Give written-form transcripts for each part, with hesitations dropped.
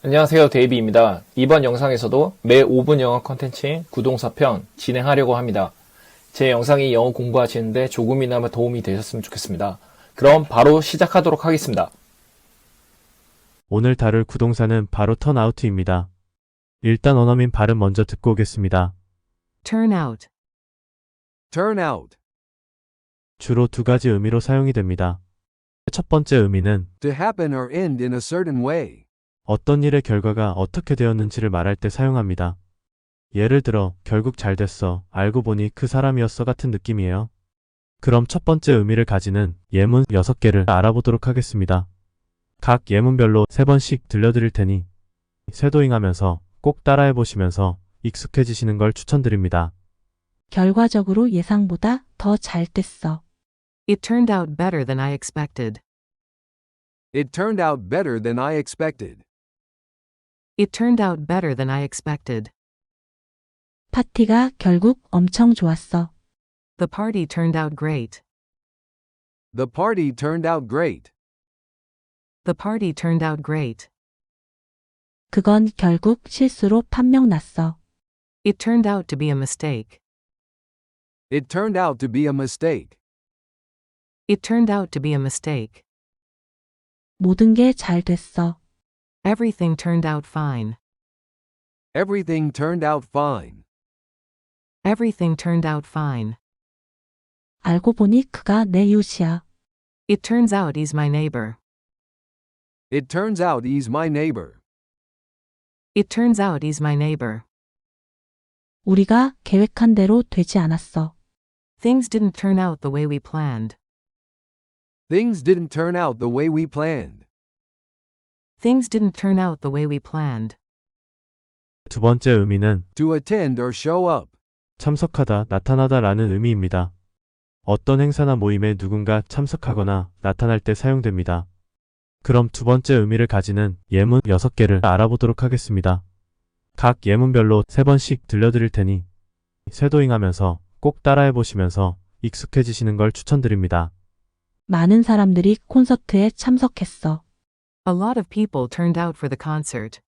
안녕하세요, 데이비입니다. 이번 영상에서도 매 5분 영어 컨텐츠인 구동사편 진행하려고 합니다. 제 영상이 영어 공부하시는데 조금이나마 도움이 되셨으면 좋겠습니다. 그럼 바로 시작하도록 하겠습니다. 오늘 다룰 구동사는 바로 턴아웃입니다. 일단 원어민 발음 먼저 듣고 오겠습니다. Turn out. Turn out. 주로 두 가지 의미로 사용이 됩니다. 첫 번째 의미는 To happen or end in a certain way. 어떤 일의 결과가 어떻게 되었는지를 말할 때 사용합니다. 예를 들어 결국 잘 됐어, 알고 보니 그 사람이었어 같은 느낌이에요. 그럼 첫 번째 의미를 가지는 예문 6개를 알아보도록 하겠습니다. 각 예문별로 3번씩 들려드릴 테니 쇄도잉하면서 꼭 따라해 보시면서 익숙해지시는 걸 추천드립니다. 결과적으로 예상보다 더 잘 됐어. It turned out better than I expected. It turned out better than I expected. It turned out better than I expected. 파티가 결국 엄청 좋았어. The party turned out great. The party turned out great. The party turned out great. 그건 결국 실수로 판명 났어. It turned out to be a mistake. It turned out to be a mistake. It turned out to be a mistake. 모든 게 잘 됐어. Everything turned out fine. Everything turned out fine. Everything turned out fine. 알고 보니 그가 내 이웃이야. It turns out he's my neighbor. It turns out he's my neighbor. It turns out he's my neighbor. 우리가 계획한 대로 되지 않았어. Things didn't turn out the way we planned. Things didn't turn out the way we planned. Things didn't turn out the way we planned. 두 번째 의미는 To attend or show up. 참석하다, 나타나다 라는 의미입니다. 어떤 행사나 모임에 누군가 참석하거나 나타날 때 사용됩니다. 그럼 두 번째 의미를 가지는 예문 6개를 알아보도록 하겠습니다. 각 예문별로 3번씩 들려드릴 테니 쇄도잉하면서 꼭 따라해 보시면서 익숙해지시는 걸 추천드립니다. 많은 사람들이 콘서트에 참석했어. A lot of people turned out for the concert.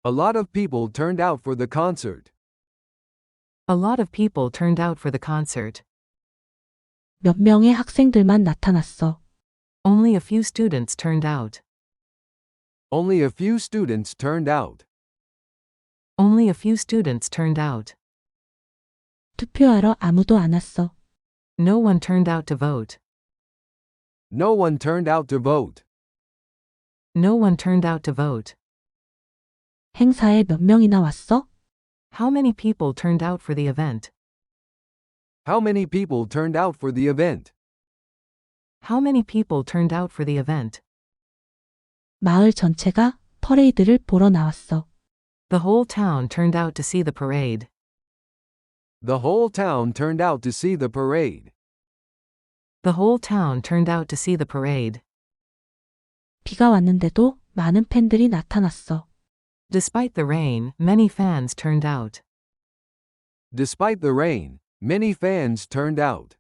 A lot of people turned out for the concert. A lot of people turned out for the concert. 몇 명의 학생들만 나타났어. Only a few students turned out. Only a few students turned out. Only a few students turned out. 투표하러 아무도 안 왔어. No one turned out to vote. No one turned out to vote. No one turned out to vote. 행사에 몇 명이나 왔어? How many people turned out for the event? How many people turned out for the event? How many people turned out for the event? 마을 전체가 퍼레이드를 보러 나왔어. The whole town turned out to see the parade. The whole town turned out to see the parade. The whole town turned out to see the parade. 비가 왔는데도 많은 팬들이 나타났어. Despite the rain, many fans turned out. Despite the rain, many fans turned out.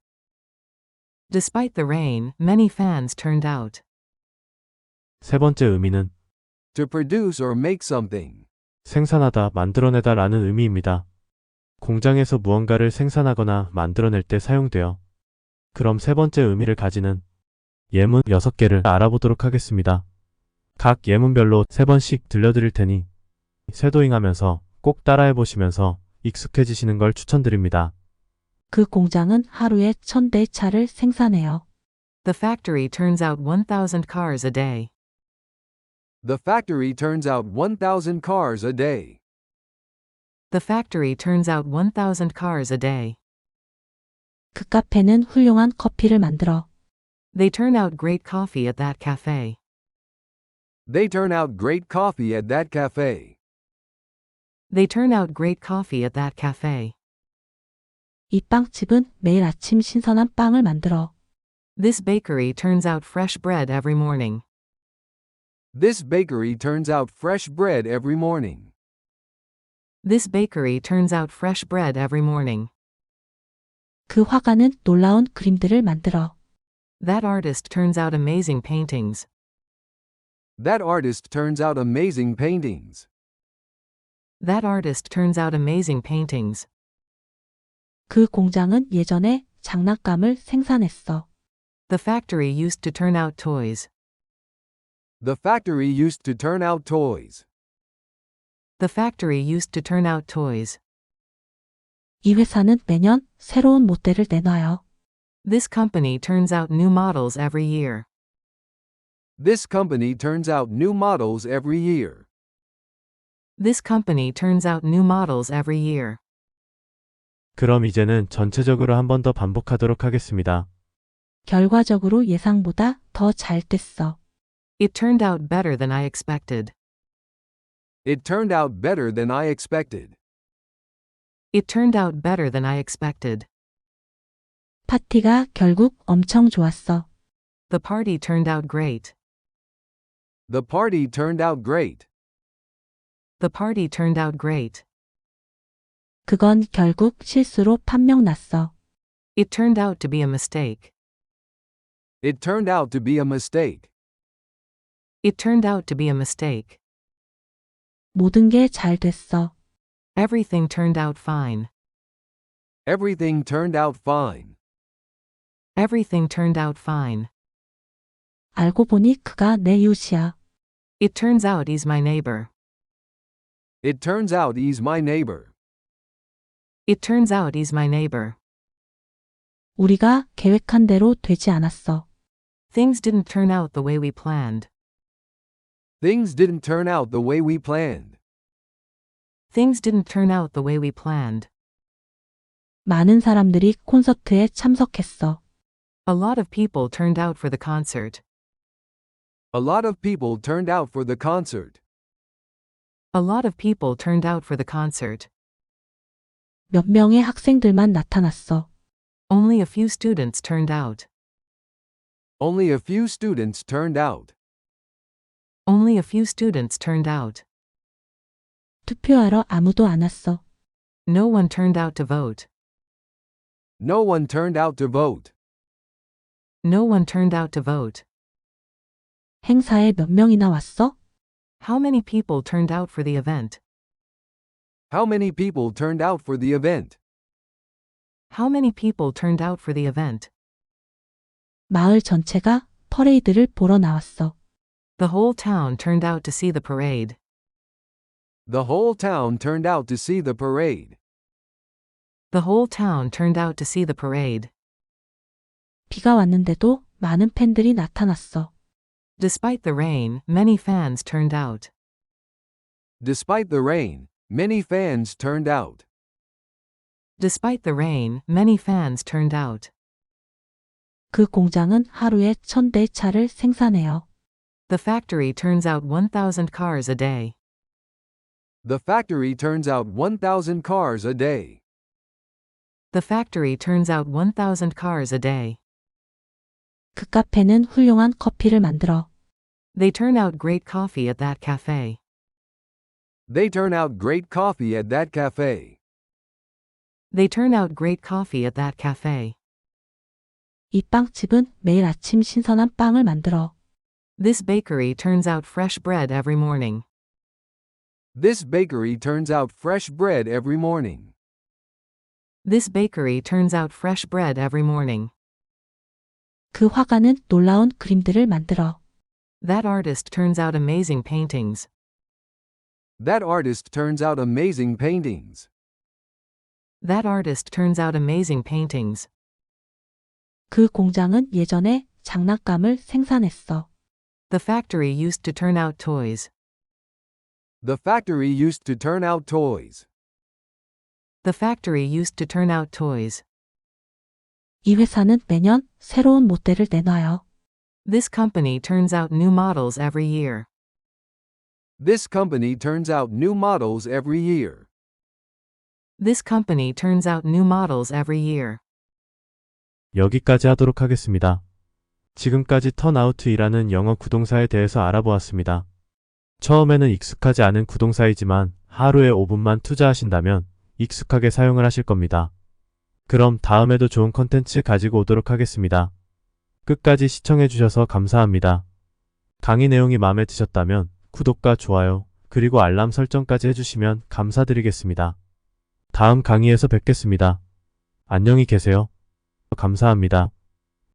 Despite the rain, many fans turned out. 세 번째 의미는 To produce or make something. 생산하다, 만들어내다 라는 의미입니다. 공장에서 무언가를 생산하거나 만들어낼 때 사용돼요. 그럼 세 번째 의미를 가지는 예문 6개를 알아보도록 하겠습니다. 각 예문별로 3번씩 들려드릴 테니 쇄도잉하면서 꼭 따라해 보시면서 익숙해지시는 걸 추천드립니다. 그 공장은 하루에 1000대의 차를 생산해요. The factory turns out 1,000 cars a day. The factory turns out 1,000 cars a day. The factory turns out 1,000 cars a day. 그 카페는 훌륭한 커피를 만들어. They turn out great coffee at that cafe. They turn out great coffee at that cafe. They turn out great coffee at that cafe. 이 빵집은 매일 아침 신선한 빵을 만들어. This bakery turns out fresh bread every morning. This bakery turns out fresh bread every morning. This bakery turns out fresh bread every morning. 그 화가는 놀라운 그림들을 만들어. That artist turns out amazing paintings. That artist turns out amazing paintings. That artist turns out amazing paintings. 그 공장은 예전에 장난감을 생산했어. The factory used to turn out toys. The factory used to turn out toys. The factory used to turn out toys. 이 회사는 매년 새로운 모델을 내놔요. This company turns out new models every year. This company turns out new models every year. This company turns out new models every year. 그럼 이제는 전체적으로 한 번 더 반복하도록 하겠습니다. 결과적으로 예상보다 더 잘 됐어. It turned out better than I expected. It turned out better than I expected. It turned out better than I expected. 파티가 결국 엄청 좋았어. The party turned out great. The party turned out great. The party turned out great. 그건 결국 실수로 판명 났어. It turned out to be a mistake. It turned out to be a mistake. It turned out to be a mistake. 모든 게 잘 됐어. Everything turned out fine. Everything turned out fine. Everything turned out fine. 알고 보니 그가 내 이웃이야. It turns out he's my neighbor. It turns out he's my neighbor. It turns out he's my neighbor. 우리가 계획한 대로 되지 않았어. Things didn't turn out the way we planned. Things didn't turn out the way we planned. Things didn't turn out the way we planned. 많은 사람들이 콘서트에 참석했어. A lot of people turned out for the concert. A lot of people turned out for the concert. A lot of people turned out for the concert. 몇 명의 학생들만 나타났어. Only a few students turned out. Only a few students turned out. Only a few students turned out. 투표하러 아무도 안 왔어. No one turned out to vote. No one turned out to vote. No one turned out to vote. 행사에 몇 명이나 왔어? How many people turned out for the event? How many people turned out for the event? How many people turned out for the event? 마을 전체가 퍼레이드를 보러 나왔어. The whole town turned out to see the parade. The whole town turned out to see the parade. The whole town turned out to see the parade. 비가 왔는데도 많은 팬들이 나타났어. Despite the rain, many fans turned out. Despite the rain, many fans turned out. Despite the rain, many fans turned out. 그 공장은 하루에 1000대 차를 생산해요. The factory turns out 1,000 cars a day. The factory turns out 1,000 cars a day. The factory turns out 1,000 cars a day. 그 카페는 훌륭한 커피를 만들어. They turn out great coffee at that cafe. They turn out great coffee at that cafe. They turn out great coffee at that cafe. 이 빵집은 매일 아침 신선한 빵을 만들어. This bakery turns out fresh bread every morning. This bakery turns out fresh bread every morning. This bakery turns out fresh bread every morning. 그 화가는 놀라운 그림들을 만들어. That artist turns out amazing paintings. That artist turns out amazing paintings. That artist turns out amazing paintings. 그 공장은 예전에 장난감을 생산했어. The factory used to turn out toys. The factory used to turn out toys. The factory used to turn out toys. 이 회사는 매년 새로운 모델을 내놔요. This company turns out new models every year. This company turns out new models every year. This company turns out new models every year. 여기까지 하도록 하겠습니다. 지금까지 턴아웃이라는 영어 구동사에 대해서 알아보았습니다. 처음에는 익숙하지 않은 구동사이지만 하루에 5분만 투자하신다면 익숙하게 사용을 하실 겁니다. 그럼 다음에도 좋은 컨텐츠 가지고 오도록 하겠습니다. 끝까지 시청해주셔서 감사합니다. 강의 내용이 마음에 드셨다면 구독과 좋아요, 그리고 알람 설정까지 해주시면 감사드리겠습니다. 다음 강의에서 뵙겠습니다. 안녕히 계세요. 감사합니다.